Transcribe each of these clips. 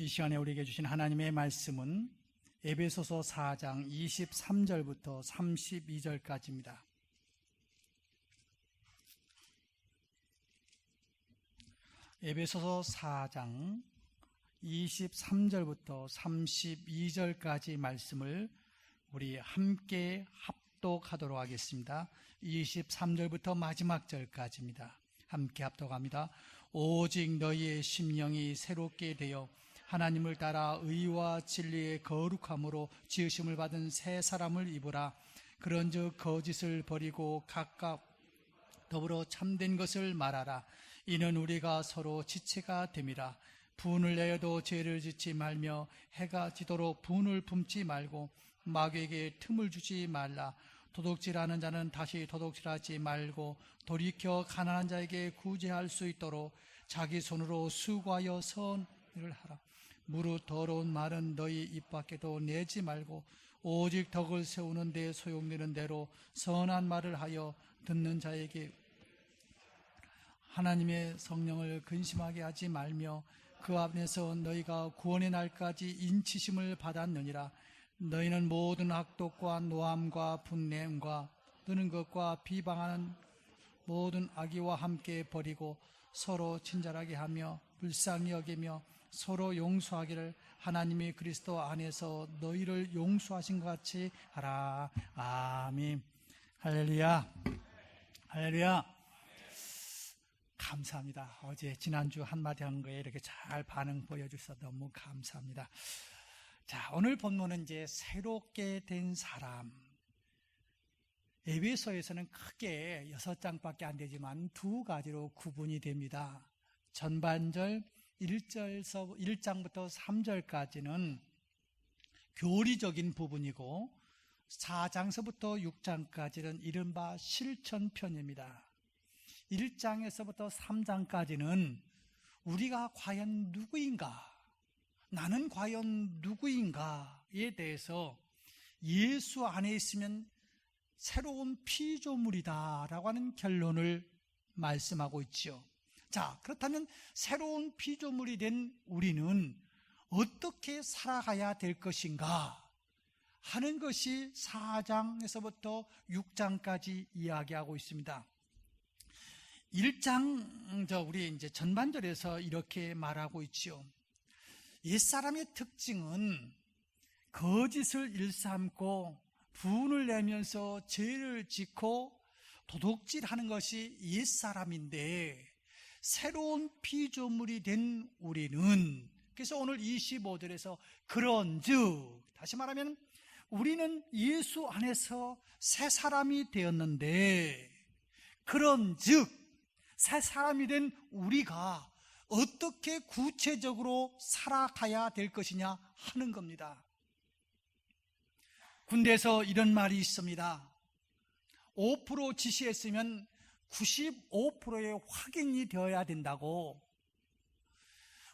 이 시간에 우리에게 주신 하나님의 말씀은 에베소서 4장 23절부터 32절까지입니다. 에베소서 4장 23절부터 32절까지 말씀을 우리 함께 합독하도록 하겠습니다. 23절부터 마지막 절까지입니다. 함께 합독합니다. 오직 너희의 심령이 새롭게 되어 하나님을 따라 의와 진리의 거룩함으로 지으심을 받은 새 사람을 입으라. 그런즉 거짓을 버리고 각각 더불어 참된 것을 말하라. 이는 우리가 서로 지체가 됨이라. 분을 내어도 죄를 짓지 말며 해가 지도록 분을 품지 말고 마귀에게 틈을 주지 말라. 도둑질하는 자는 다시 도둑질하지 말고 돌이켜 가난한 자에게 구제할 수 있도록 자기 손으로 수고하여 선을 하라. 무릇 더러운 말은 너희 입 밖에도 내지 말고 오직 덕을 세우는 데 소용되는 대로 선한 말을 하여 듣는 자에게 하나님의 성령을 근심하게 하지 말며 그 안에서 너희가 구원의 날까지 인치심을 받았느니라. 너희는 모든 악독과 노함과 분냄과 뜨는 것과 비방하는 모든 악의와 함께 버리고 서로 친절하게 하며 불쌍히 여기며 서로 용서하기를 하나님이 그리스도 안에서 너희를 용서하신 것 같이 하라. 아멘. 할렐루야. 할렐루야. 감사합니다. 어제 지난주 한마디 한 거에 이렇게 잘 반응 보여주셔서 너무 감사합니다. 자, 오늘 본문은 이제 새롭게 된 사람. 에베소에서는 크게 6장밖에 안 되지만 두 가지로 구분이 됩니다. 전반절 1장부터 3절까지는 교리적인 부분이고 4장서부터 6장까지는 이른바 실천편입니다. 1장에서부터 3장까지는 우리가 과연 누구인가, 나는 과연 누구인가에 대해서 예수 안에 있으면 새로운 피조물이다라고 하는 결론을 말씀하고 있죠. 자, 그렇다면 새로운 피조물이 된 우리는 어떻게 살아가야 될 것인가 하는 것이 4장에서부터 6장까지 이야기하고 있습니다. 1장, 우리 이제 전반절에서 이렇게 말하고 있죠. 옛사람의 특징은 거짓을 일삼고 분을 내면서 죄를 짓고 도둑질하는 것이 옛사람인데 새로운 피조물이 된 우리는, 그래서 오늘 25절에서 그런즉, 다시 말하면 우리는 예수 안에서 새 사람이 되었는데 그런즉 새 사람이 된 우리가 어떻게 구체적으로 살아가야 될 것이냐 하는 겁니다. 군대에서 이런 말이 있습니다. 5% 지시했으면 95%의 확인이 되어야 된다고.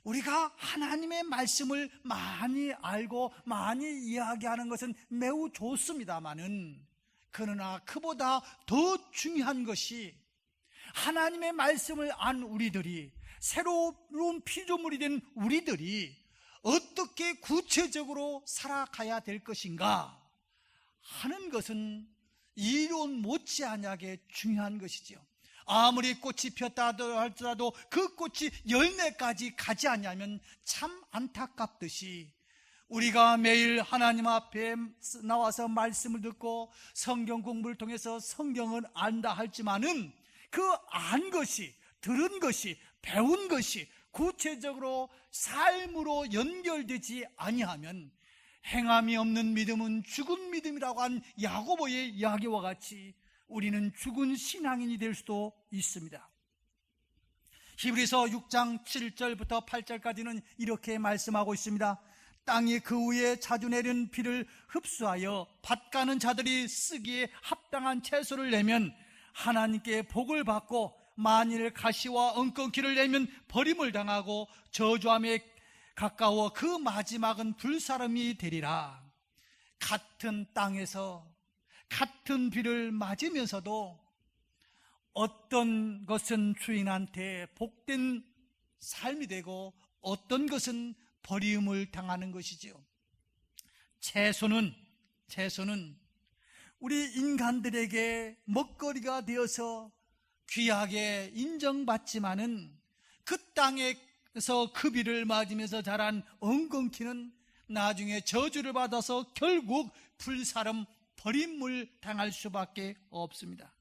우리가 하나님의 말씀을 많이 알고 많이 이야기하는 것은 매우 좋습니다마는, 그러나 그보다 더 중요한 것이 하나님의 말씀을 안 우리들이, 새로운 피조물이 된 우리들이 어떻게 구체적으로 살아가야 될 것인가 하는 것은 이론 못지않게 중요한 것이지요. 아무리 꽃이 피었다 할지라도 그 꽃이 열매까지 가지 않으면 참 안타깝듯이 우리가 매일 하나님 앞에 나와서 말씀을 듣고 성경 공부를 통해서 성경을 안다 할지만은 그 안 것이, 들은 것이, 배운 것이 구체적으로 삶으로 연결되지 아니하면 행함이 없는 믿음은 죽은 믿음이라고 한 야고보의 이야기와 같이 우리는 죽은 신앙인이 될 수도 있습니다. 히브리서 6장 7절부터 8절까지는 이렇게 말씀하고 있습니다. 땅이 그 위에 자주 내린 비를 흡수하여 밭 가는 자들이 쓰기에 합당한 채소를 내면 하나님께 복을 받고, 만일 가시와 엉겅퀴를 내면 버림을 당하고 저주함에 가까워 그 마지막은 불사름이 되리라. 같은 땅에서 같은 비를 맞으면서도 어떤 것은 주인한테 복된 삶이 되고 어떤 것은 버림을 당하는 것이지요. 채소는 우리 인간들에게 먹거리가 되어서 귀하게 인정받지만은 그 땅에서 급이를 맞으면서 자란 엉겅퀴는 나중에 저주를 받아서 결국 불사름 버림을 당할 수밖에 없습니다.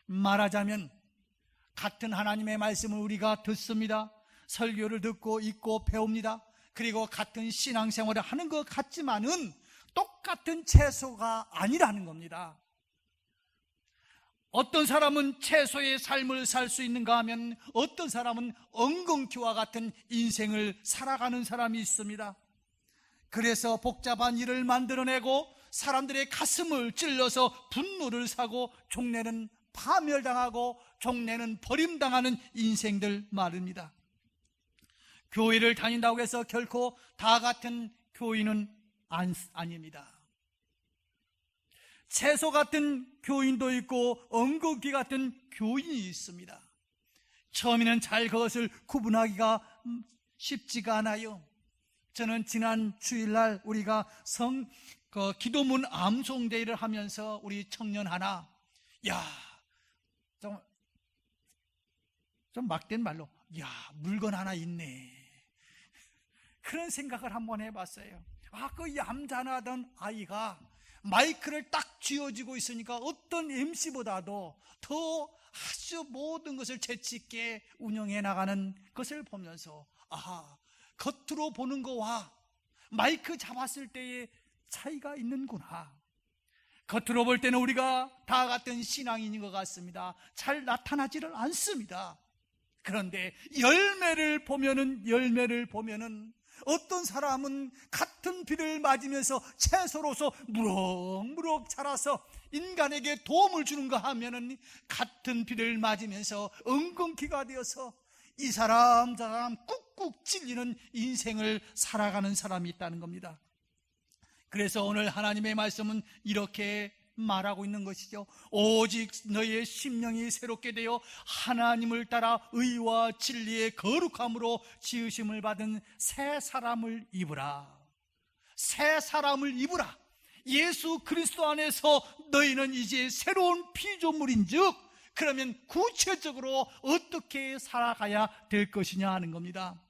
말하자면 같은 하나님의 말씀을 우리가 듣습니다. 설교를 듣고 읽고 배웁니다. 그리고 같은 신앙생활을 하는 것 같지만은 똑같은 채소가 아니라는 겁니다. 어떤 사람은 채소의 삶을 살 수 있는가 하면 어떤 사람은 엉겅퀴와 같은 인생을 살아가는 사람이 있습니다. 그래서 복잡한 일을 만들어내고 사람들의 가슴을 찔러서 분노를 사고 종래는 파멸당하고 종래는 버림당하는 인생들 말입니다. 교회를 다닌다고 해서 결코 다 같은 교인은 아닙니다. 채소 같은 교인도 있고 엉겅퀴 같은 교인이 있습니다. 처음에는 잘 그것을 구분하기가 쉽지가 않아요. 저는 지난 주일날 우리가 기도문 암송대회를 하면서 우리 청년 하나, 좀 막된 말로, 물건 하나 있네, 그런 생각을 한번 해봤어요. 그 얌전하던 아이가 마이크를 딱 쥐어지고 있으니까 어떤 MC보다도 더 아주 모든 것을 재치있게 운영해 나가는 것을 보면서 겉으로 보는 거와 마이크 잡았을 때의 차이가 있는구나. 겉으로 볼 때는 우리가 다 같은 신앙인인 것 같습니다. 잘 나타나지를 않습니다. 그런데 열매를 보면은 어떤 사람은 같은 비를 맞으면서 채소로서 무럭무럭 자라서 인간에게 도움을 주는가 하면은 같은 비를 맞으면서 엉겅퀴가 되어서 이 사람 저 사람 꾹꾹 찔리는 인생을 살아가는 사람이 있다는 겁니다. 그래서 오늘 하나님의 말씀은 이렇게 말하고 있는 것이죠. 오직 너희의 심령이 새롭게 되어 하나님을 따라 의와 진리의 거룩함으로 지으심을 받은 새 사람을 입으라. 새 사람을 입으라. 예수 그리스도 안에서 너희는 이제 새로운 피조물인즉 그러면 구체적으로 어떻게 살아가야 될 것이냐 하는 겁니다.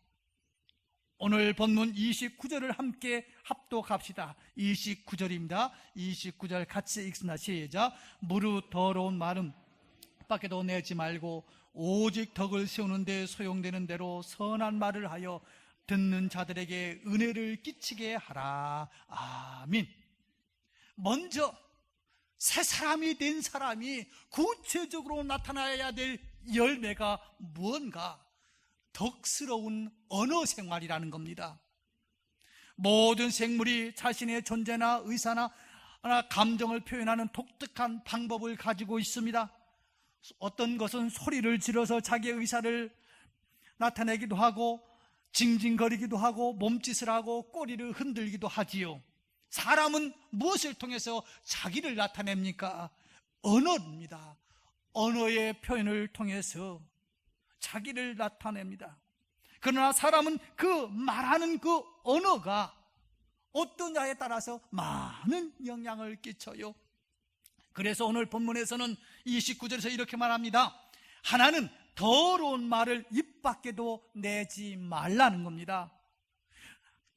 오늘 본문 29절을 함께 합독합시다. 29절입니다. 29절 같이 읽습니다. 시작. 무릇 더러운 말은 밖에도 내지 말고 오직 덕을 세우는 데 소용되는 대로 선한 말을 하여 듣는 자들에게 은혜를 끼치게 하라. 아멘. 먼저 새 사람이 된 사람이 구체적으로 나타나야 될 열매가 무언가? 덕스러운 언어 생활이라는 겁니다. 모든 생물이 자신의 존재나 의사나 감정을 표현하는 독특한 방법을 가지고 있습니다. 어떤 것은 소리를 지르서 자기의 의사를 나타내기도 하고 징징거리기도 하고 몸짓을 하고 꼬리를 흔들기도 하지요. 사람은 무엇을 통해서 자기를 나타냅니까? 언어입니다. 언어의 표현을 통해서 자기를 나타냅니다. 그러나 사람은 그 말하는 그 언어가 어떠냐에 따라서 많은 영향을 끼쳐요. 그래서 오늘 본문에서는 29절에서 이렇게 말합니다. 하나는 더러운 말을 입 밖에도 내지 말라는 겁니다.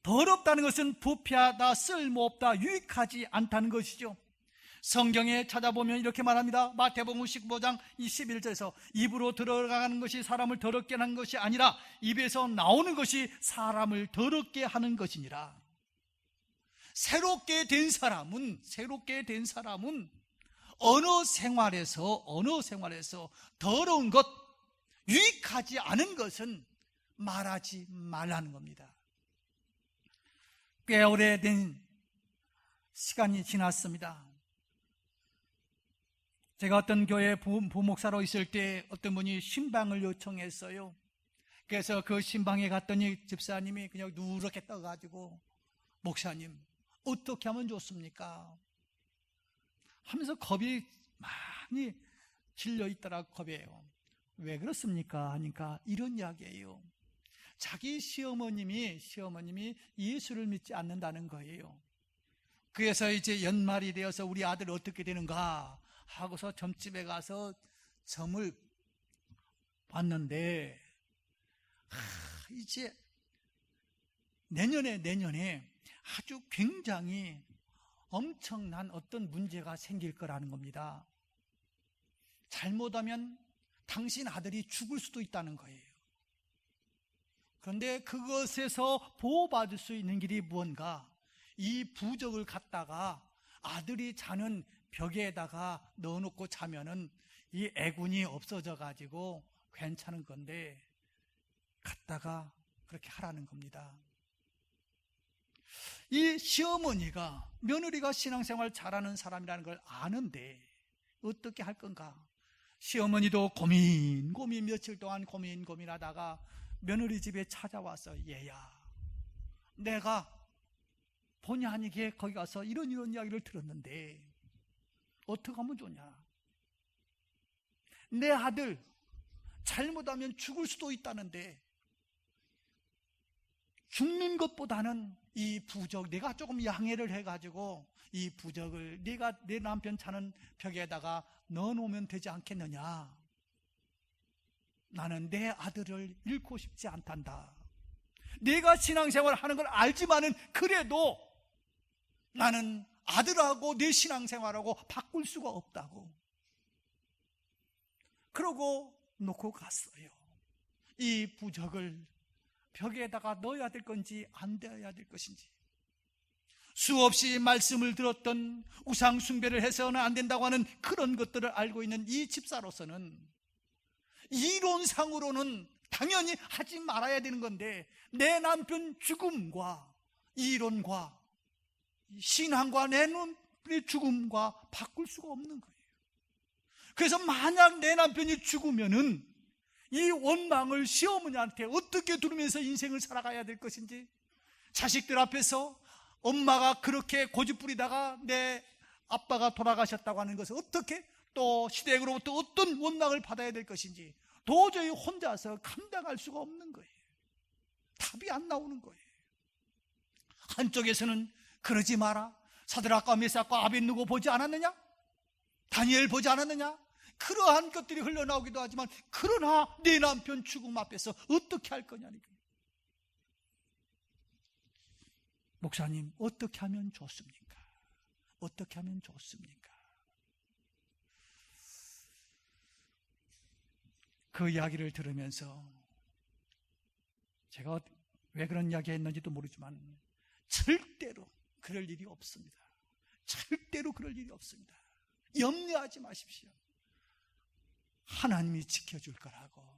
더럽다는 것은 부패하다, 쓸모없다, 유익하지 않다는 것이죠. 성경에 찾아보면 이렇게 말합니다. 마태복음 15장 21절에서 입으로 들어가는 것이 사람을 더럽게 하는 것이 아니라 입에서 나오는 것이 사람을 더럽게 하는 것이니라. 새롭게 된 사람은 언어 생활에서 더러운 것, 유익하지 않은 것은 말하지 말라는 겁니다. 꽤 오래된 시간이 지났습니다. 제가 어떤 교회 부목사로 있을 때 어떤 분이 신방을 요청했어요. 그래서 그 신방에 갔더니 집사님이 그냥 누렇게 떠가지고 목사님 어떻게 하면 좋습니까? 하면서 겁이 많이 질려있더라고. 겁이에요. 왜 그렇습니까? 하니까 이런 이야기예요. 자기 시어머님이 예수를 믿지 않는다는 거예요. 그래서 이제 연말이 되어서 우리 아들 어떻게 되는가 하고서 점집에 가서 점을 봤는데, 이제 내년에 아주 굉장히 엄청난 어떤 문제가 생길 거라는 겁니다. 잘못하면 당신 아들이 죽을 수도 있다는 거예요. 그런데 그것에서 보호받을 수 있는 길이 무언가? 이 부적을 갖다가 아들이 자는 벽에다가 넣어놓고 자면은 이 애군이 없어져 가지고 괜찮은 건데, 갖다가 그렇게 하라는 겁니다. 이 시어머니가 며느리가 신앙생활 잘하는 사람이라는 걸 아는데 어떻게 할 건가? 시어머니도 고민 며칠 동안 고민하다가 며느리 집에 찾아와서, 얘야, 내가 본의 아니게 거기 가서 이런 이야기를 들었는데 어떻게 하면 좋냐? 내 아들 잘못하면 죽을 수도 있다는데, 죽는 것보다는 이 부적, 내가 조금 양해를 해가지고 이 부적을 네가 내 남편 자는 벽에다가 넣어놓으면 되지 않겠느냐? 나는 내 아들을 잃고 싶지 않단다. 내가 신앙생활 하는 걸 알지만은 그래도 나는 아들하고 내 신앙생활하고 바꿀 수가 없다고. 그러고 놓고 갔어요. 이 부적을 벽에다가 넣어야 될 건지 안 넣어야 될 것인지. 수없이 말씀을 들었던, 우상 숭배를 해서는 안 된다고 하는 그런 것들을 알고 있는 이 집사로서는 이론상으로는 당연히 하지 말아야 되는 건데, 내 남편 죽음과 이론과 신앙과 내 남편의 죽음과 바꿀 수가 없는 거예요. 그래서 만약 내 남편이 죽으면은 이 원망을 시어머니한테 어떻게 두르면서 인생을 살아가야 될 것인지, 자식들 앞에서 엄마가 그렇게 고집부리다가 내 아빠가 돌아가셨다고 하는 것을 어떻게, 또 시댁으로부터 어떤 원망을 받아야 될 것인지 도저히 혼자서 감당할 수가 없는 거예요. 답이 안 나오는 거예요. 한쪽에서는 그러지 마라, 사드락과 메삭과 아벳느고 보지 않았느냐? 다니엘 보지 않았느냐? 그러한 것들이 흘러나오기도 하지만, 그러나 내 남편 죽음 앞에서 어떻게 할 거냐니까요. 목사님, 어떻게 하면 좋습니까? 어떻게 하면 좋습니까? 그 이야기를 들으면서 제가 왜 그런 이야기 했는지도 모르지만 절대로 그럴 일이 없습니다. 절대로 그럴 일이 없습니다. 염려하지 마십시오. 하나님이 지켜줄 거라고.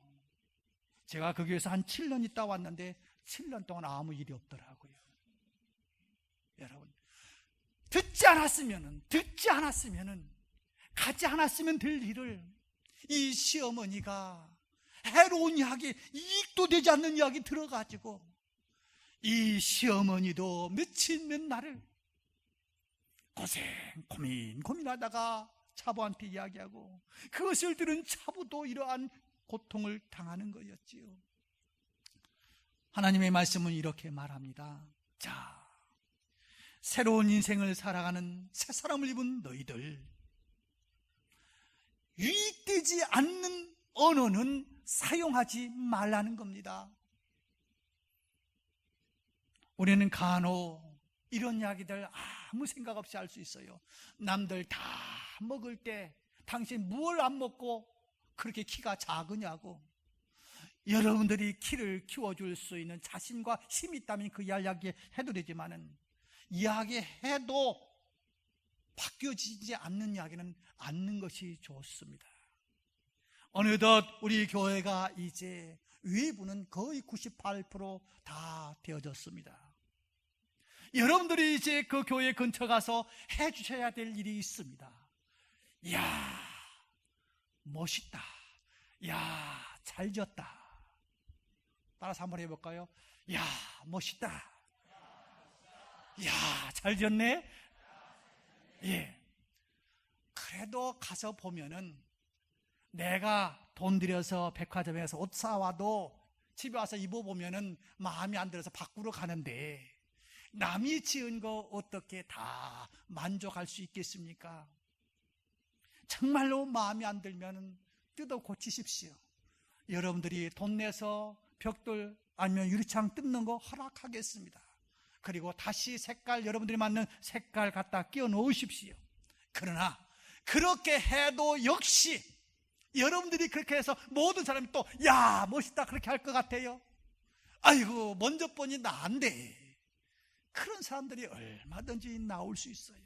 제가 그 교회에서 한 7년 있다 왔는데 7년 동안 아무 일이 없더라고요. 여러분, 듣지 않았으면 가지 않았으면 될 일을 이 시어머니가 해로운 이야기, 이익도 되지 않는 이야기 들어가지고 이 시어머니도 몇 날을 고민하다가 차부한테 이야기하고, 그것을 들은 차부도 이러한 고통을 당하는 거였지요. 하나님의 말씀은 이렇게 말합니다. 자, 새로운 인생을 살아가는 새 사람을 입은 너희들, 유익되지 않는 언어는 사용하지 말라는 겁니다. 우리는 간혹 이런 이야기들 아무 생각 없이 할 수 있어요. 남들 다 먹을 때 당신 뭘 안 먹고 그렇게 키가 작으냐고. 여러분들이 키를 키워줄 수 있는 자신과 힘이 있다면 그 이야기 해도 되지만은, 이야기해도 바뀌어지지 않는 이야기는 않는 것이 좋습니다. 어느덧 우리 교회가 이제 외부는 거의 98% 되어졌습니다. 여러분들이 이제 그 교회 근처 가서 해주셔야 될 일이 있습니다. 이야, 멋있다. 이야, 잘 졌다. 따라서 한번 해볼까요? 이야, 멋있다. 이야, 잘 졌네. 예. 그래도 가서 보면은 내가 돈 들여서 백화점에서 옷 사와도 집에 와서 입어보면은 마음에 안 들어서 바꾸러 가는데 남이 지은 거 어떻게 다 만족할 수 있겠습니까? 정말로 마음에 안 들면 뜯어 고치십시오. 여러분들이 돈 내서 벽돌 아니면 유리창 뜯는 거 허락하겠습니다. 그리고 다시 색깔, 여러분들이 맞는 색깔 갖다 끼워 놓으십시오. 그러나 그렇게 해도 역시 여러분들이 그렇게 해서 모든 사람이 또 야 멋있다 그렇게 할 것 같아요. 아이고 먼저 보니 나안돼. 그런 사람들이 얼마든지 나올 수 있어요.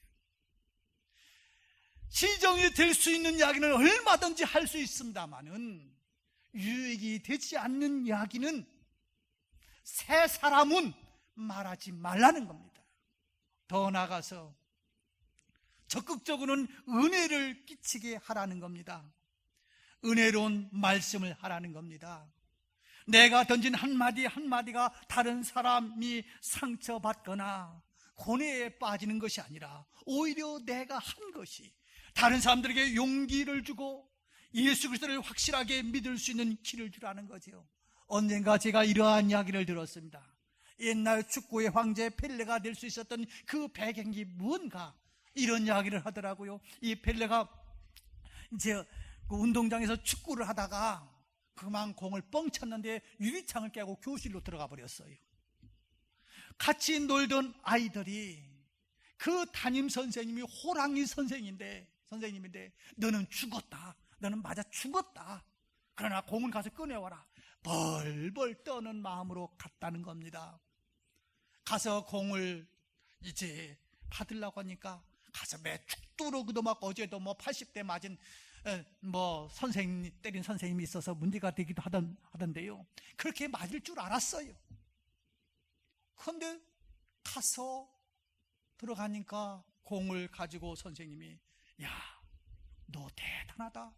시정이 될 수 있는 이야기는 얼마든지 할 수 있습니다만은 유익이 되지 않는 이야기는 새 사람은 말하지 말라는 겁니다. 더 나아가서 적극적으로는 은혜를 끼치게 하라는 겁니다. 은혜로운 말씀을 하라는 겁니다. 내가 던진 한마디 한마디가 다른 사람이 상처받거나 고뇌에 빠지는 것이 아니라 오히려 내가 한 것이 다른 사람들에게 용기를 주고 예수 그리스도를 확실하게 믿을 수 있는 길을 주라는 거죠. 언젠가 제가 이러한 이야기를 들었습니다. 옛날 축구의 황제 펠레가 될 수 있었던 그 배경이 뭔가 이런 이야기를 하더라고요. 이 펠레가 이제 그 운동장에서 축구를 하다가 그만 공을 뻥 쳤는데 유리창을 깨고 교실로 들어가 버렸어요. 같이 놀던 아이들이 그 담임 선생님이 호랑이 선생님인데 너는 죽었다. 너는 맞아 죽었다. 그러나 공을 가서 꺼내와라. 벌벌 떠는 마음으로 갔다는 겁니다. 가서 공을 이제 받으려고 하니까 가서 매축도로 그도막 어제도 80대 맞은 선생님 때린 선생님이 있어서 문제가 되기도 하던데요. 그렇게 맞을 줄 알았어요. 그런데 가서 들어가니까 공을 가지고 선생님이 야, 너 대단하다.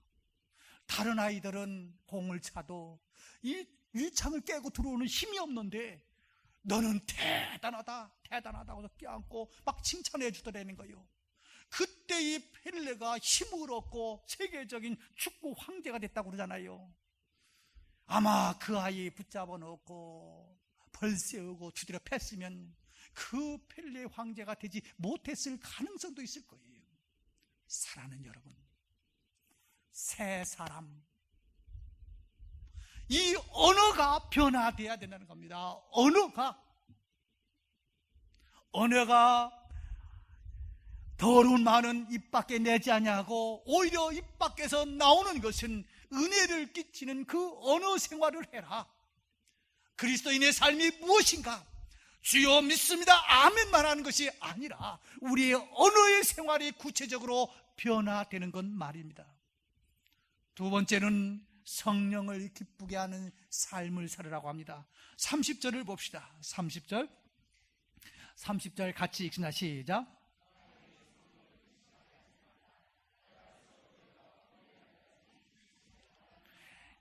다른 아이들은 공을 차도 이 유리창을 깨고 들어오는 힘이 없는데 너는 대단하다고 해서 껴안고 막 칭찬해 주더라는 거예요. 그때 이 펠레가 힘을 얻고 세계적인 축구 황제가 됐다고 그러잖아요. 아마 그 아이 붙잡아 놓고 벌 세우고 두드려 팼으면 그 펠레 황제가 되지 못했을 가능성도 있을 거예요. 사랑하는 여러분, 새 사람, 이 언어가 변화되어야 된다는 겁니다. 언어가 더러운 말은 입 밖에 내지 아니하고 오히려 입 밖에서 나오는 것은 은혜를 끼치는 그 언어 생활을 해라. 그리스도인의 삶이 무엇인가? 주여 믿습니다 아멘 말하는 것이 아니라 우리의 언어의 생활이 구체적으로 변화되는 것 말입니다. 두 번째는 성령을 기쁘게 하는 삶을 살으라고 합니다. 30절을 봅시다. 30절 같이 읽습니다. 시작.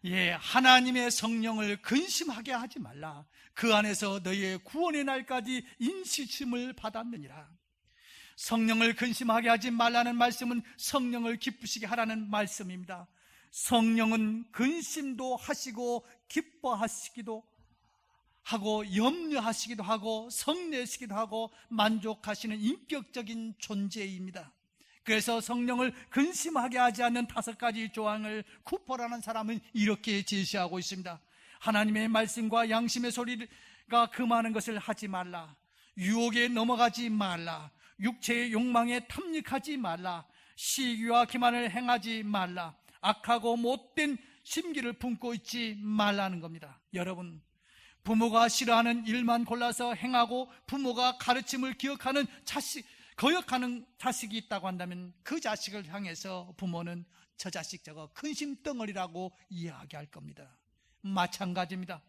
예, 하나님의 성령을 근심하게 하지 말라. 그 안에서 너희의 구원의 날까지 인시심을 받았느니라. 성령을 근심하게 하지 말라는 말씀은 성령을 기쁘시게 하라는 말씀입니다. 성령은 근심도 하시고 기뻐하시기도 하고 염려하시기도 하고 성내시기도 하고 만족하시는 인격적인 존재입니다. 그래서 성령을 근심하게 하지 않는 5가지 조항을 쿠퍼라는 사람은 이렇게 제시하고 있습니다. 하나님의 말씀과 양심의 소리가 금하는 것을 하지 말라. 유혹에 넘어가지 말라. 육체의 욕망에 탐닉하지 말라. 시기와 기만을 행하지 말라. 악하고 못된 심기를 품고 있지 말라는 겁니다. 여러분, 부모가 싫어하는 일만 골라서 행하고 부모가 가르침을 거역하는 자식이 있다고 한다면 그 자식을 향해서 부모는 저 자식 저거 근심덩어리라고 이야기할 겁니다. 마찬가지입니다.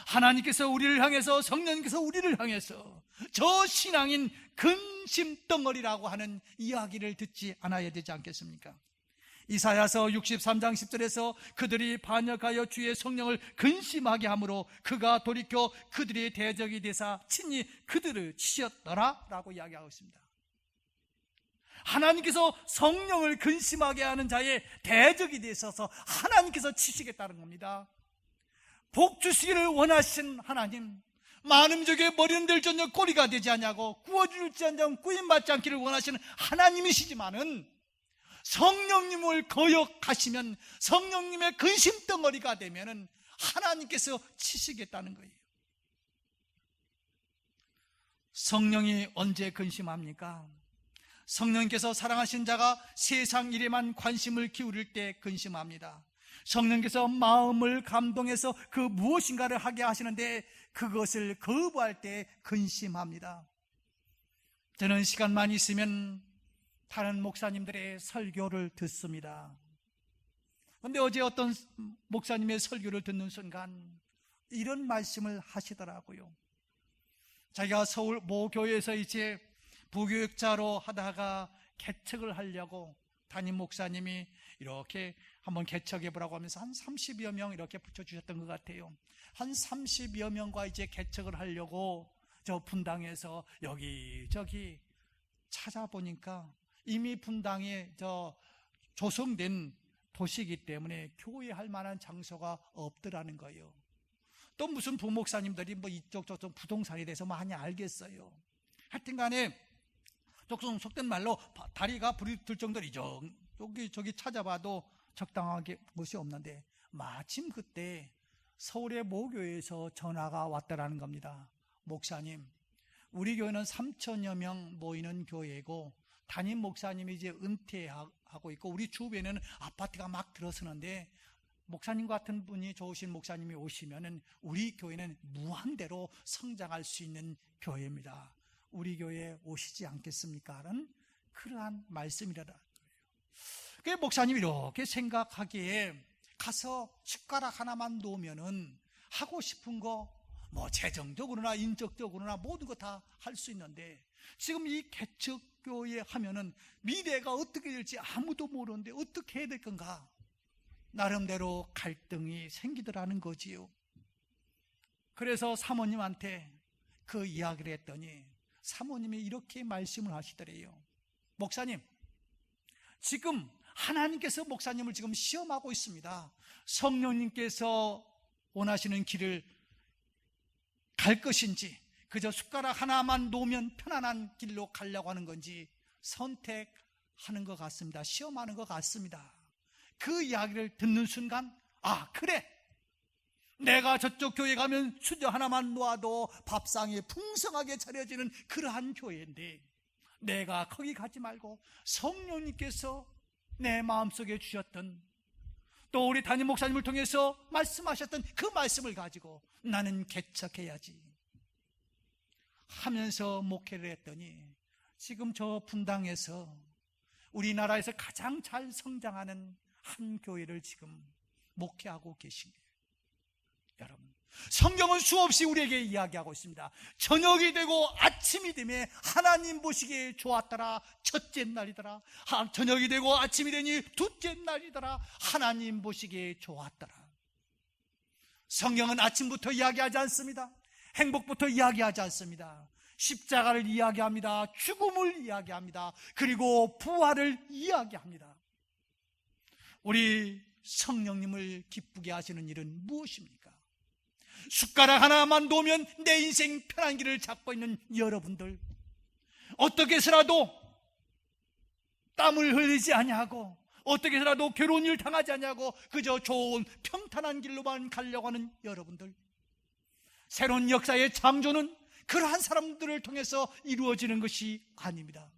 하나님께서 우리를 향해서, 성령님께서 우리를 향해서 저 신앙인 근심덩어리라고 하는 이야기를 듣지 않아야 되지 않겠습니까? 이사야서 63장 10절에서 그들이 반역하여 주의 성령을 근심하게 하므로 그가 돌이켜 그들의 대적이 되사 친히 그들을 치셨더라 라고 이야기하고 있습니다. 하나님께서 성령을 근심하게 하는 자의 대적이 되셔서 하나님께서 치시겠다는 겁니다. 복 주시기를 원하신 하나님, 많은 민족의 머리는 될전혀 꼬리가 되지 않냐고 구워줄지언정 구임받지 않기를 원하시는 하나님이시지만은 성령님을 거역하시면, 성령님의 근심덩어리가 되면은 하나님께서 치시겠다는 거예요. 성령이 언제 근심합니까? 성령님께서 사랑하신 자가 세상 일에만 관심을 기울일 때 근심합니다. 성령께서 마음을 감동해서 그 무엇인가를 하게 하시는데 그것을 거부할 때 근심합니다. 저는 시간만 있으면 다른 목사님들의 설교를 듣습니다. 그런데 어제 어떤 목사님의 설교를 듣는 순간 이런 말씀을 하시더라고요. 자기가 서울 모 교회에서 이제 부교육자로 하다가 개척을 하려고 담임 목사님이 이렇게 한번 개척해보라고 하면서 한 30여 명 이렇게 붙여주셨던 것 같아요. 한 30여 명과 이제 개척을 하려고 저 분당에서 여기저기 찾아보니까 이미 분당에 저 조성된 도시이기 때문에 교회할 만한 장소가 없더라는 거예요. 또 무슨 부목사님들이 뭐 이쪽 저쪽 부동산에 대해서 많이 알겠어요. 하여튼 간에 조금 속된 말로 다리가 불이 들 정도이죠. 여기 찾아봐도 적당하게 것이 없는데 마침 그때 서울의 모교에서 전화가 왔다라는 겁니다. 목사님, 우리 교회는 3천여 명 모이는 교회고 담임 목사님이 이제 은퇴하고 있고 우리 주변에는 아파트가 막 들어서는데 목사님 같은 분이 좋으신 목사님이 오시면은 우리 교회는 무한대로 성장할 수 있는 교회입니다. 우리 교회에 오시지 않겠습니까? 라는 그러한 말씀이라는 거예요. 그 목사님이 이렇게 생각하기에 가서 숟가락 하나만 놓으면은 하고 싶은 거 뭐 재정적으로나 인적적으로나 모든 거 다 할 수 있는데 지금 이 개척교회 하면은 미래가 어떻게 될지 아무도 모르는데 어떻게 해야 될 건가? 나름대로 갈등이 생기더라는 거지요. 그래서 사모님한테 그 이야기를 했더니 사모님이 이렇게 말씀을 하시더래요. 목사님, 지금 하나님께서 목사님을 지금 시험하고 있습니다. 성령님께서 원하시는 길을 갈 것인지 그저 숟가락 하나만 놓으면 편안한 길로 가려고 하는 건지 선택하는 것 같습니다. 시험하는 것 같습니다. 그 이야기를 듣는 순간 아, 그래, 내가 저쪽 교회 가면 수저 하나만 놓아도 밥상에 풍성하게 차려지는 그러한 교회인데 내가 거기 가지 말고 성령님께서 내 마음속에 주셨던 또 우리 담임 목사님을 통해서 말씀하셨던 그 말씀을 가지고 나는 개척해야지 하면서 목회를 했더니 지금 저 분당에서 우리나라에서 가장 잘 성장하는 한 교회를 지금 목회하고 계신 거예요. 여러분, 성경은 수없이 우리에게 이야기하고 있습니다. 저녁이 되고 아침이 되면 하나님 보시기에 좋았더라. 첫째 날이더라. 저녁이 되고 아침이 되니 둘째 날이더라. 하나님 보시기에 좋았더라. 성경은 아침부터 이야기하지 않습니다. 행복부터 이야기하지 않습니다. 십자가를 이야기합니다. 죽음을 이야기합니다. 그리고 부활을 이야기합니다. 우리 성령님을 기쁘게 하시는 일은 무엇입니까? 숟가락 하나만 놓으면 내 인생 편한 길을 잡고 있는 여러분들, 어떻게 해서라도 땀을 흘리지 아니하고 어떻게 해서라도 괴로운 일 당하지 아니하고 그저 좋은 평탄한 길로만 가려고 하는 여러분들, 새로운 역사의 창조는 그러한 사람들을 통해서 이루어지는 것이 아닙니다.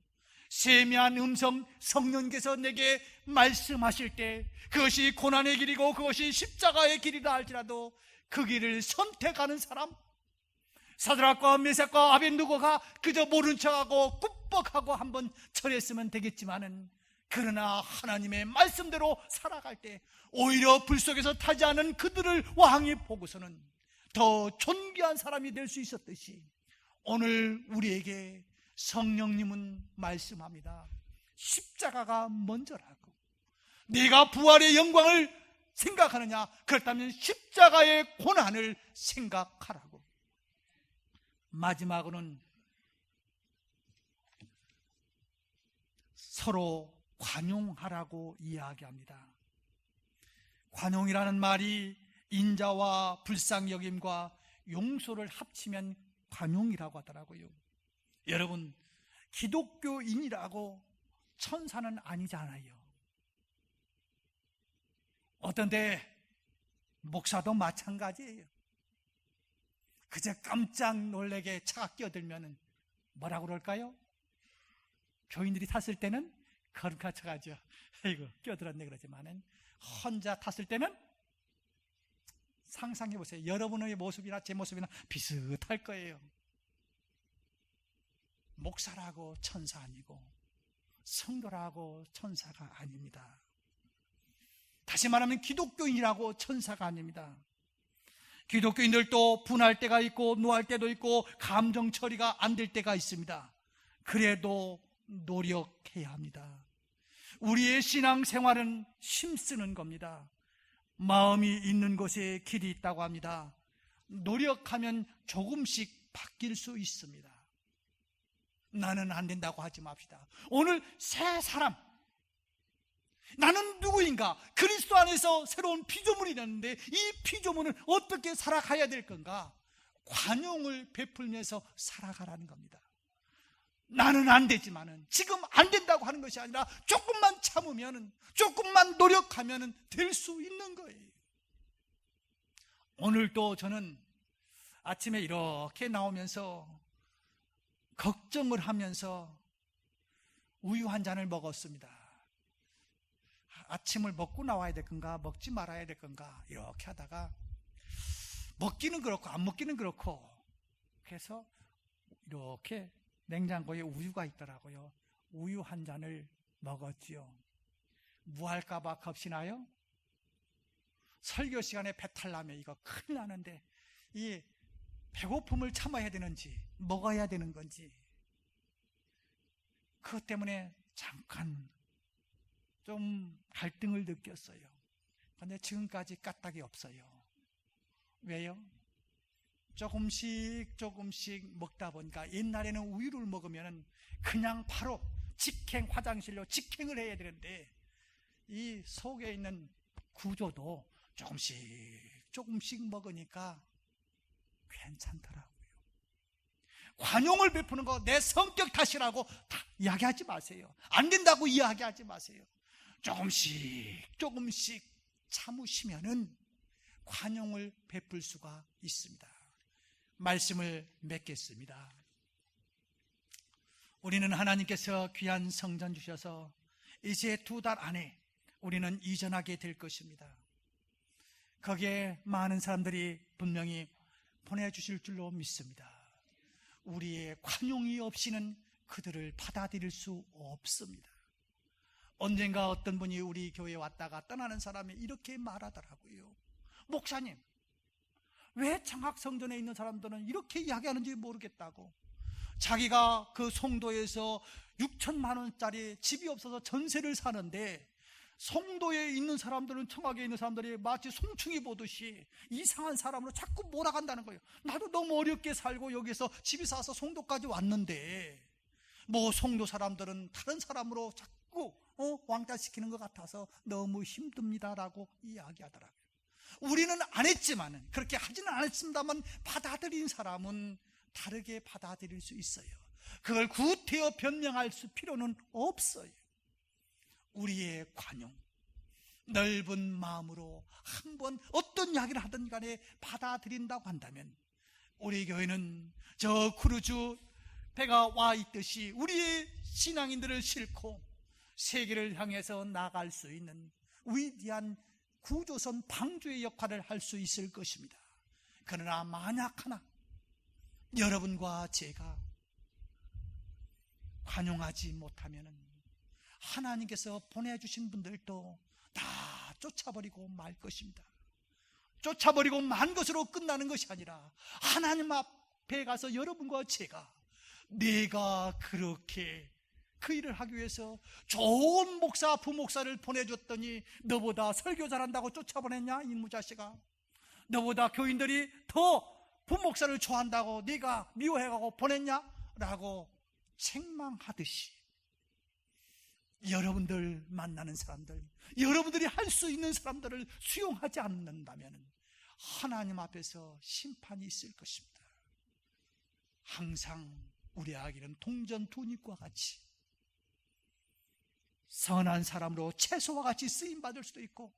세미한 음성, 성령께서 내게 말씀하실 때 그것이 고난의 길이고 그것이 십자가의 길이라 할지라도 그 길을 선택하는 사람, 사드락과 메삭과 아벤누고가 그저 모른 척하고 꾹뻑하고 한번 처리했으면 되겠지만은 그러나 하나님의 말씀대로 살아갈 때 오히려 불 속에서 타지 않은 그들을 왕이 보고서는 더 존귀한 사람이 될 수 있었듯이 오늘 우리에게 성령님은 말씀합니다. 십자가가 먼저라고. 네가 부활의 영광을 생각하느냐? 그렇다면 십자가의 고난을 생각하라고. 마지막으로는 서로 관용하라고 이야기합니다. 관용이라는 말이 인자와 불쌍여김과 용서를 합치면 관용이라고 하더라고요. 여러분, 기독교인이라고 천사는 아니잖아요. 어떤데 목사도 마찬가지예요. 그저 깜짝 놀래게 차가 끼어들면 뭐라고 그럴까요? 교인들이 탔을 때는 걸음가 쳐가죠. 아이고 끼어들었네 그러지만은 혼자 탔을 때는 상상해 보세요. 여러분의 모습이나 제 모습이나 비슷할 거예요. 목사라고 천사 아니고 성도라고 천사가 아닙니다. 다시 말하면 기독교인이라고 천사가 아닙니다. 기독교인들도 분할 때가 있고 노할 때도 있고 감정 처리가 안 될 때가 있습니다. 그래도 노력해야 합니다. 우리의 신앙생활은 힘쓰는 겁니다. 마음이 있는 곳에 길이 있다고 합니다. 노력하면 조금씩 바뀔 수 있습니다. 나는 안 된다고 하지 맙시다. 오늘 새 사람, 나는 누구인가? 그리스도 안에서 새로운 피조물이 됐는데 이 피조물은 어떻게 살아가야 될 건가? 관용을 베풀면서 살아가라는 겁니다. 나는 안 되지만은 지금 안 된다고 하는 것이 아니라 조금만 참으면은, 조금만 노력하면은 될 수 있는 거예요. 오늘도 저는 아침에 이렇게 나오면서 걱정을 하면서 우유 한 잔을 먹었습니다. 아침을 먹고 나와야 될 건가, 먹지 말아야 될 건가, 이렇게 하다가 먹기는 그렇고 안 먹기는 그렇고, 그래서 이렇게 냉장고에 우유가 있더라고요. 우유 한 잔을 먹었지요. 뭐 할까봐 겁시나요? 설교 시간에 배탈 나면 이거 큰일 나는데, 이 배고픔을 참아야 되는지 먹어야 되는 건지, 그것 때문에 잠깐 좀 갈등을 느꼈어요. 그런데 지금까지 까딱이 없어요. 왜요? 조금씩 먹다 보니까, 옛날에는 우유를 먹으면 그냥 바로 직행, 화장실로 직행을 해야 되는데 이 속에 있는 구조도 조금씩 먹으니까 괜찮더라고요. 관용을 베푸는 거 내 성격 탓이라고 다 이야기하지 마세요. 안 된다고 이야기하지 마세요. 조금씩 참으시면은 관용을 베풀 수가 있습니다. 말씀을 맺겠습니다. 우리는 하나님께서 귀한 성전 주셔서 이제 2달 안에 우리는 이전하게 될 것입니다. 거기에 많은 사람들이 분명히 보내주실 줄로 믿습니다. 우리의 관용이 없이는 그들을 받아들일 수 없습니다. 언젠가 어떤 분이 우리 교회에 왔다가 떠나는 사람이 이렇게 말하더라고요. 목사님, 왜 장학성전에 있는 사람들은 이렇게 이야기하는지 모르겠다고. 자기가 그 송도에서 6천만 원짜리 집이 없어서 전세를 사는데 송도에 있는 사람들은, 청하게 있는 사람들이 마치 송충이 보듯이 이상한 사람으로 자꾸 몰아간다는 거예요. 나도 너무 어렵게 살고 여기서 집이 사서 송도까지 왔는데 뭐 송도 사람들은 다른 사람으로 자꾸 왕따시키는 것 같아서 너무 힘듭니다라고 이야기하더라고요. 우리는 안 했지만은, 그렇게 하지는 않았습니다만 받아들인 사람은 다르게 받아들일 수 있어요. 그걸 구태여 변명할 필요는 없어요. 우리의 관용, 넓은 마음으로 한번 어떤 이야기를 하든 간에 받아들인다고 한다면 우리 교회는 저 크루즈 배가 와 있듯이 우리의 신앙인들을 싣고 세계를 향해서 나갈 수 있는 위대한 구조선 방주의 역할을 할 수 있을 것입니다. 그러나 만약 하나 여러분과 제가 관용하지 못하면 하나님께서 보내주신 분들도 다 쫓아버리고 말 것입니다. 쫓아버리고 만 것으로 끝나는 것이 아니라 하나님 앞에 가서 여러분과 제가, 내가 그렇게 그 일을 하기 위해서 좋은 목사, 부목사를 보내줬더니 너보다 설교 잘한다고 쫓아보냈냐? 이무자식아, 너보다 교인들이 더 부목사를 좋아한다고 네가 미워해가고 보냈냐? 라고 책망하듯이 여러분들 만나는 사람들, 여러분들이 할 수 있는 사람들을 수용하지 않는다면 하나님 앞에서 심판이 있을 것입니다. 항상 우리에게는 동전 투닉과 같이 선한 사람으로 채소와 같이 쓰임받을 수도 있고,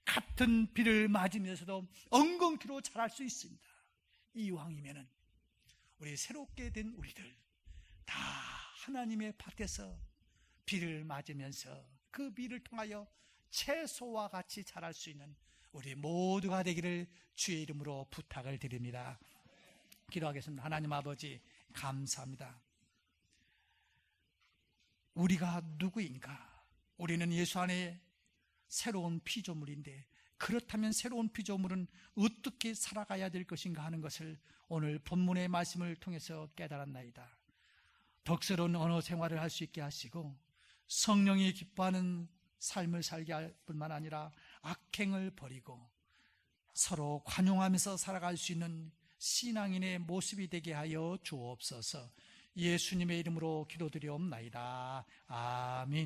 같은 비를 맞으면서도 엉겅퀴로 자랄 수 있습니다. 이왕이면은 우리 새롭게 된 우리들 다 하나님의 밭에서 비를 맞으면서 그 비를 통하여 채소와 같이 자랄 수 있는 우리 모두가 되기를 주의 이름으로 부탁을 드립니다. 기도하겠습니다. 하나님 아버지, 감사합니다. 우리가 누구인가? 우리는 예수 안에 새로운 피조물인데, 그렇다면 새로운 피조물은 어떻게 살아가야 될 것인가 하는 것을 오늘 본문의 말씀을 통해서 깨달았나이다. 덕스러운 언어 생활을 할 수 있게 하시고, 성령이 기뻐하는 삶을 살게 할 뿐만 아니라 악행을 버리고 서로 관용하면서 살아갈 수 있는 신앙인의 모습이 되게 하여 주옵소서. 예수님의 이름으로 기도드리옵나이다. 아멘.